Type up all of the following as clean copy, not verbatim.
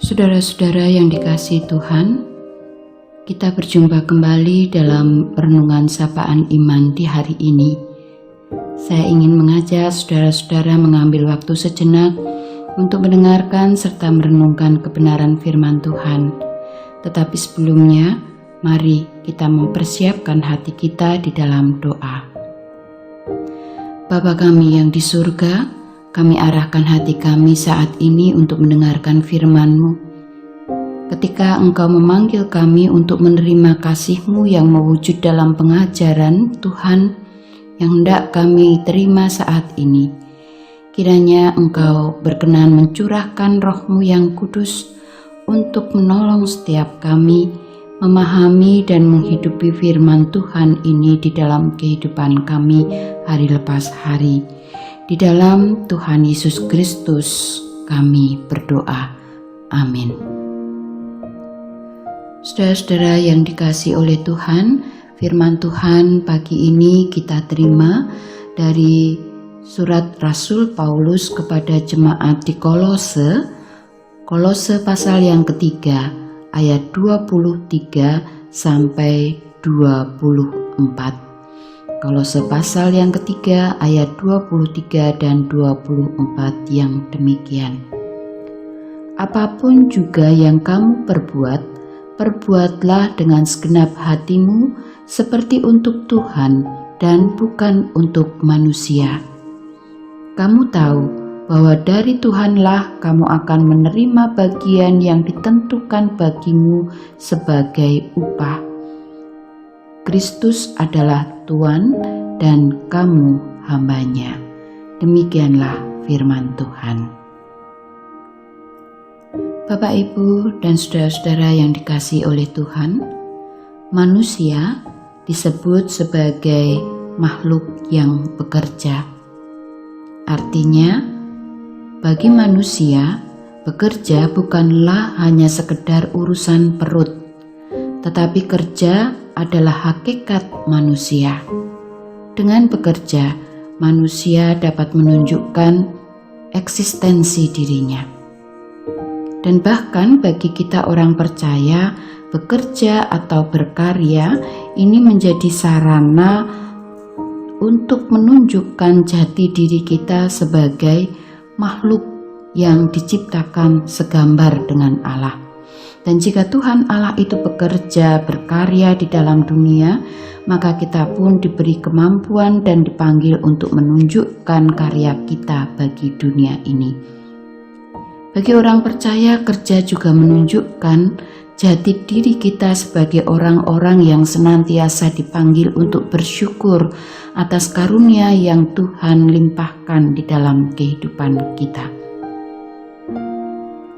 Saudara-saudara yang dikasihi Tuhan, kita berjumpa kembali dalam renungan sapaan iman di hari ini. Saya ingin mengajak saudara-saudara mengambil waktu sejenak untuk mendengarkan serta merenungkan kebenaran firman Tuhan. Tetapi sebelumnya, mari kita mempersiapkan hati kita di dalam doa. Bapa kami yang di surga, kami arahkan hati kami saat ini untuk mendengarkan firman-Mu. Ketika Engkau memanggil kami untuk menerima kasih-Mu yang mewujud dalam pengajaran Tuhan yang hendak kami terima saat ini, kiranya Engkau berkenan mencurahkan Roh-Mu yang kudus untuk menolong setiap kami memahami dan menghidupi firman Tuhan ini di dalam kehidupan kami hari lepas hari. Di dalam Tuhan Yesus Kristus kami berdoa. Amin. Saudara-saudara yang dikasihi oleh Tuhan, firman Tuhan pagi ini kita terima dari surat Rasul Paulus kepada jemaat di Kolose pasal yang ketiga ayat 23 sampai 24. Kolose pasal yang ketiga ayat 23 dan 24 yang demikian. Apapun juga yang kamu perbuat, perbuatlah dengan segenap hatimu seperti untuk Tuhan dan bukan untuk manusia. Kamu tahu bahwa dari Tuhanlah kamu akan menerima bagian yang ditentukan bagimu sebagai upah. Kristus adalah Tuhan dan kamu hambanya. Demikianlah firman Tuhan. Bapak, Ibu, dan saudara-saudara yang dikasihi oleh Tuhan, manusia disebut sebagai makhluk yang bekerja. Artinya, bagi manusia, bekerja bukanlah hanya sekedar urusan perut, tetapi kerja adalah hakikat manusia. Dengan bekerja, manusia dapat menunjukkan eksistensi dirinya. Dan bahkan bagi kita orang percaya, bekerja atau berkarya ini menjadi sarana untuk menunjukkan jati diri kita sebagai makhluk yang diciptakan segambar dengan Allah. Dan jika Tuhan Allah itu bekerja, berkarya di dalam dunia, maka kita pun diberi kemampuan dan dipanggil untuk menunjukkan karya kita bagi dunia ini. Bagi orang percaya, kerja juga menunjukkan jati diri kita sebagai orang-orang yang senantiasa dipanggil untuk bersyukur atas karunia yang Tuhan limpahkan di dalam kehidupan kita.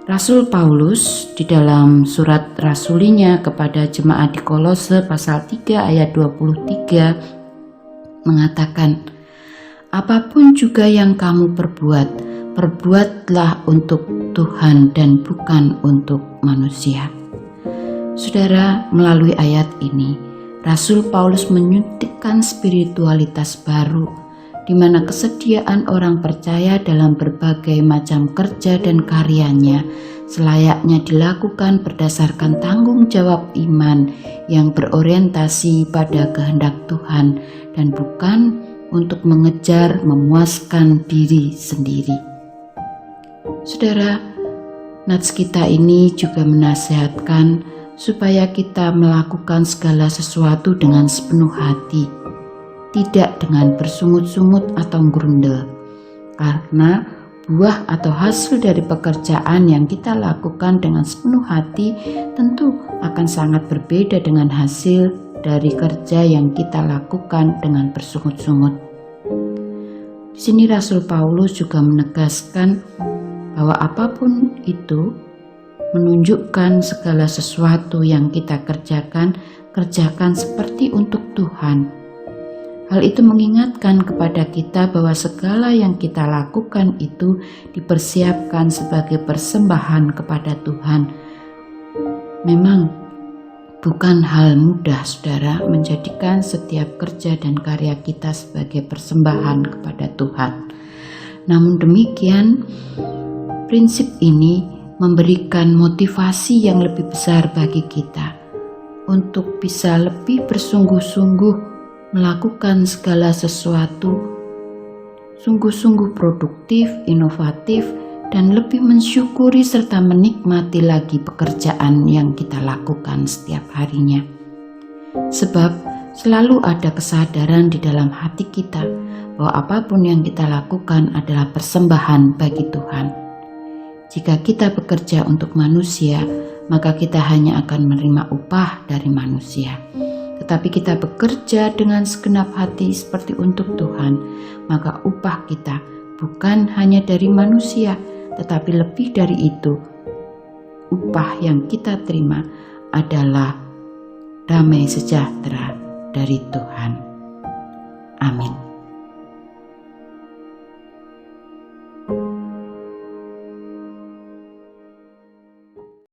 Rasul Paulus di dalam surat rasulinya kepada jemaat di Kolose pasal 3 ayat 23 mengatakan, apapun juga yang kamu perbuat, perbuatlah untuk Tuhan dan bukan untuk manusia. Saudara, melalui ayat ini, Rasul Paulus menyuntikkan spiritualitas baru, di mana kesediaan orang percaya dalam berbagai macam kerja dan karyanya selayaknya dilakukan berdasarkan tanggung jawab iman yang berorientasi pada kehendak Tuhan dan bukan untuk mengejar memuaskan diri sendiri. Saudara, nats kita ini juga menasihatkan supaya kita melakukan segala sesuatu dengan sepenuh hati, tidak dengan bersungut-sungut atau grundel, karena buah atau hasil dari pekerjaan yang kita lakukan dengan sepenuh hati tentu akan sangat berbeda dengan hasil dari kerja yang kita lakukan dengan bersungut-sungut. Di sini Rasul Paulus juga menegaskan bahwa apapun itu menunjukkan segala sesuatu yang kita kerjakan seperti untuk Tuhan. Hal itu mengingatkan kepada kita bahwa segala yang kita lakukan itu dipersiapkan sebagai persembahan kepada Tuhan. Memang bukan hal mudah, saudara, menjadikan setiap kerja dan karya kita sebagai persembahan kepada Tuhan. Namun demikian, prinsip ini memberikan motivasi yang lebih besar bagi kita untuk bisa lebih bersungguh-sungguh melakukan segala sesuatu, sungguh-sungguh produktif, inovatif, dan lebih mensyukuri serta menikmati lagi pekerjaan yang kita lakukan setiap harinya. Sebab selalu ada kesadaran di dalam hati kita bahwa apapun yang kita lakukan adalah persembahan bagi Tuhan. Jika kita bekerja untuk manusia, maka kita hanya akan menerima upah dari manusia. Tetapi kita bekerja dengan segenap hati seperti untuk Tuhan, maka upah kita bukan hanya dari manusia, tetapi lebih dari itu, upah yang kita terima adalah damai sejahtera dari Tuhan. Amin.